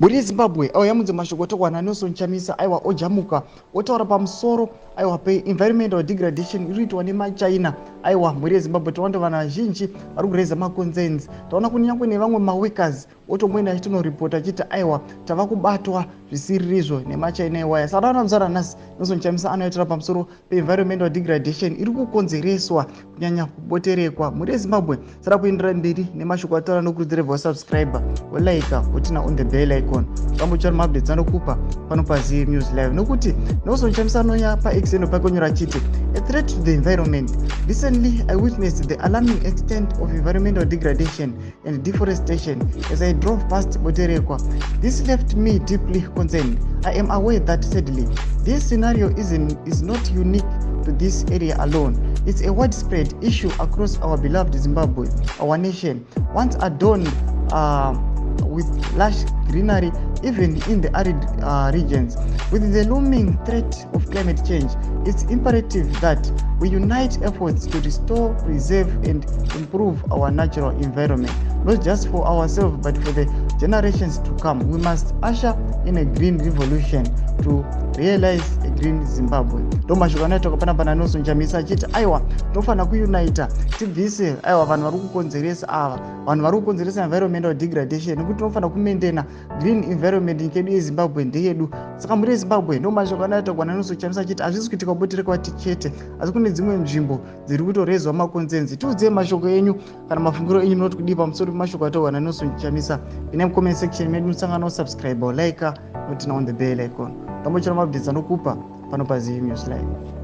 muri Zimbabwe auyamudze mashoko tokwana Nelson Chamisa aiwa ojamuka otaura pamusoro aiwa pe-environmental degradation iriitwa nemaChina. Aiwa muri Zimbabwe tawanda vanhu vazhinji vari kureza maconcerns. Taona kunyangwe nevamwe maworkers otomwena achitoripota achiti aiwa tava kubatwa zvisiririzvo nemaChina iwaya. Saka taona muzara nhasi Nelson Chamisa anoitira pamusoro pe-environmental degradation iri kukonzereswa kunyanya kuboterekwa muri Zimbabwe. Saka kuendera mberi nemashoko ataura nokurudzira vasubscriber wolike wotina on the bell icon. Pamuchari maupdates anokupa pano paZVAITWA News Live nokuti Nelson Chamisa anoya paXN pakonyora achiti a threat to the environment. Recently, I witnessed the alarming extent of environmental degradation and deforestation as I drove past Boterekwa. This left me deeply concerned. I am aware that sadly, this scenario is not unique to this area alone. It's a widespread issue across our beloved Zimbabwe, our nation, once adorned with lush greenery, even in the arid regions. With the looming threat of climate change, it's imperative that we unite efforts to restore, preserve, and improve our natural environment, not just for ourselves, but for the generations to come. We must usher in a green revolution to realize a green Zimbabwe. Ndomashoko anoita pana Nelson Chamisa achiti aiwa tofana kuunita tibvise aiwa vanhu vari kukonzeresa ava vanhu vari kukonzeresa environmental degradation nekuti tinofana kumaintaina green environment nyika yedu yeZimbabwe ndeyedu. Saka muri Zimbabwe ndomashoko anoita pana Nelson Chamisa achiti hazvisi kuitika kuboterekwa tichete asi kune dzimwe nzvimbo dziri kutorezwa makonzenzi. Tiudzei mashoko enyu kana mafungiro enyu munoti kudii pamusoro pemashoko ataurwa naNelson Chamisa. Ine comment section medu musangana usubscribe like notina on the bell icon. Pamuchari maupdates anokupa pano paZVAITWA News Live.